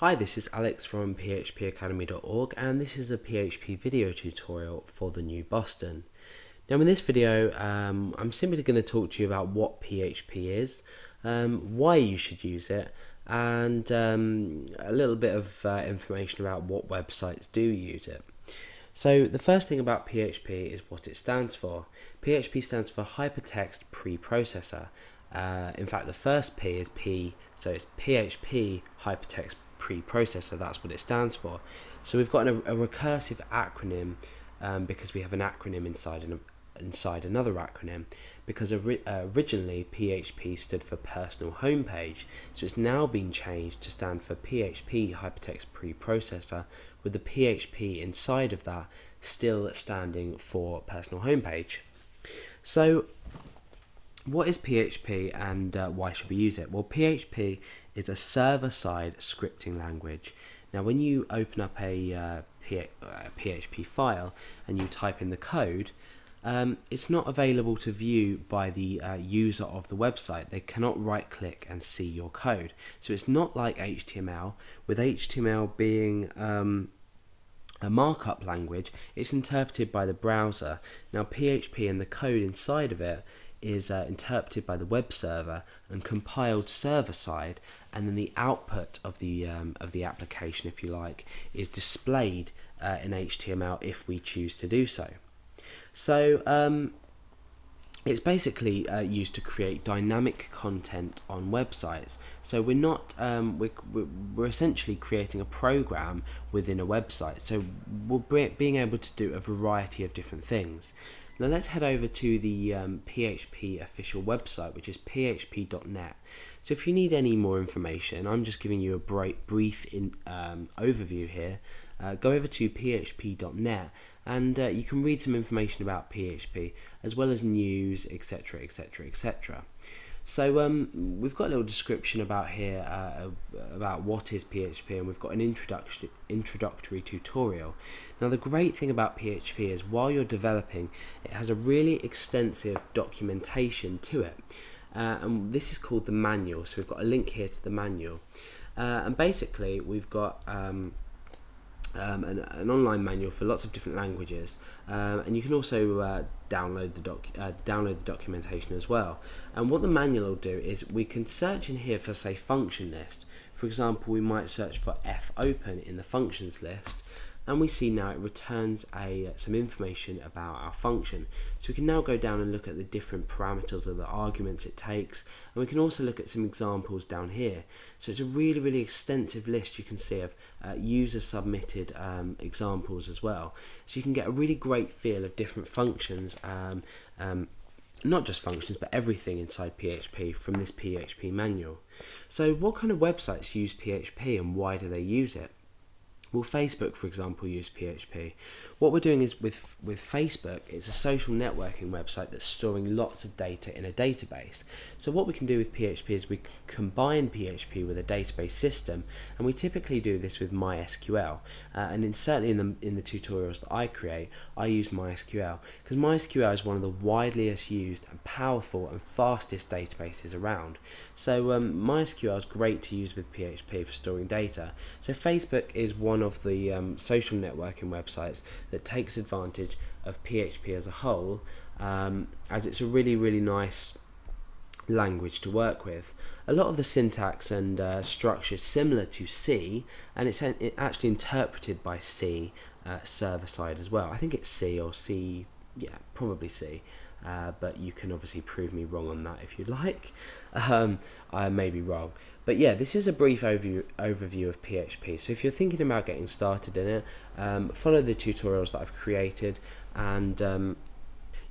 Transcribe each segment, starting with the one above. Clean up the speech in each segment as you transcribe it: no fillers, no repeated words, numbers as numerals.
Hi, this is Alex from phpacademy.org and this is a PHP video tutorial for the new Boston. Now in this video I'm simply going to talk to you about what PHP is, why you should use it, and a little bit of information about what websites do use it. So the first thing about PHP is what it stands for. PHP stands for Hypertext Preprocessor. In fact, the first P is P, so it's PHP Hypertext Preprocessor. That's what it stands for. So we've got a recursive acronym because we have an acronym inside another acronym, because originally PHP stood for Personal Homepage, so it's now been changed to stand for PHP Hypertext Preprocessor, with the PHP inside of that still standing for Personal Homepage. So what is PHP and why should we use it? Well, PHP is a server-side scripting language. Now when you open up a PHP file and you type in the code, it's not available to view by the user of the website. They cannot right click and see your code. So it's not like HTML. With HTML being a markup language, it's interpreted by the browser. Now PHP and the code inside of it is interpreted by the web server and compiled server side, and then the output of the application, if you like, is displayed in HTML if we choose to do so. So it's basically used to create dynamic content on websites. So we're not we're essentially creating a program within a website. So we're being able to do a variety of different things. Now let's head over to the PHP official website, which is php.net. So if you need any more information, I'm just giving you a brief overview here. Go over to php.net and you can read some information about PHP as well as news, etc, etc, etc. So we've got a little description about here about what is PHP, and we've got an introductory tutorial. Now the great thing about PHP is while you're developing, it has a really extensive documentation to it, and this is called the manual. So we've got a link here to the manual, and basically we've got an online manual for lots of different languages, and you can also download the documentation as well. And what the manual will do is we can search in here for, say, function list. For example, we might search for fopen in the functions list, and we see now it returns some information about our function. So we can now go down and look at the different parameters or the arguments it takes, and we can also look at some examples down here. So it's a really extensive list, you can see, of user submitted examples as well. So you can get a really great feel of different functions, not just functions but everything inside PHP from this PHP manual. So what kind of websites use PHP and why do they use it? Well, Facebook, for example, use PHP. What we're doing is with Facebook, it's a social networking website that's storing lots of data in a database. So what we can do with PHP is we can combine PHP with a database system, and we typically do this with MySQL. And certainly in the tutorials that I create, I use MySQL because MySQL is one of the wideliest used and powerful and fastest databases around. So MySQL is great to use with PHP for storing data. So Facebook is one of the social networking websites that takes advantage of PHP as a whole, as it's a really nice language to work with. A lot of the syntax and structure is similar to C, and it's actually interpreted by C server side as well. I think it's C or C, yeah, probably C. But you can obviously prove me wrong on that if you like. I may be wrong. But yeah, this is a brief overview of PHP. So if you're thinking about getting started in it, follow the tutorials that I've created, and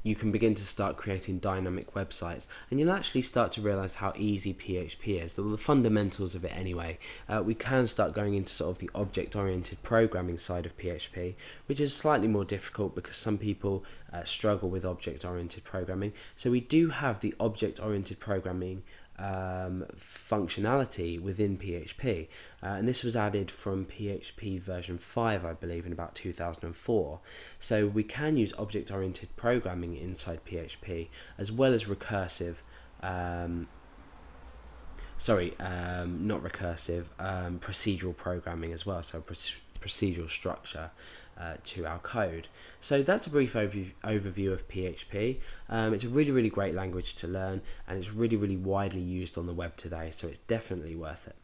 you can begin to start creating dynamic websites, and you'll actually start to realize how easy PHP is, the fundamentals of it anyway. We can start going into sort of the object-oriented programming side of PHP, which is slightly more difficult because some people struggle with object-oriented programming. So we do have the object-oriented programming functionality within PHP, and this was added from PHP version 5, I believe, in about 2004. So we can use object-oriented programming inside PHP as well as recursive not recursive, procedural programming as well, so procedural structure to our code. So that's a brief overview of PHP. It's a really great language to learn, and it's really widely used on the web today, so it's definitely worth it.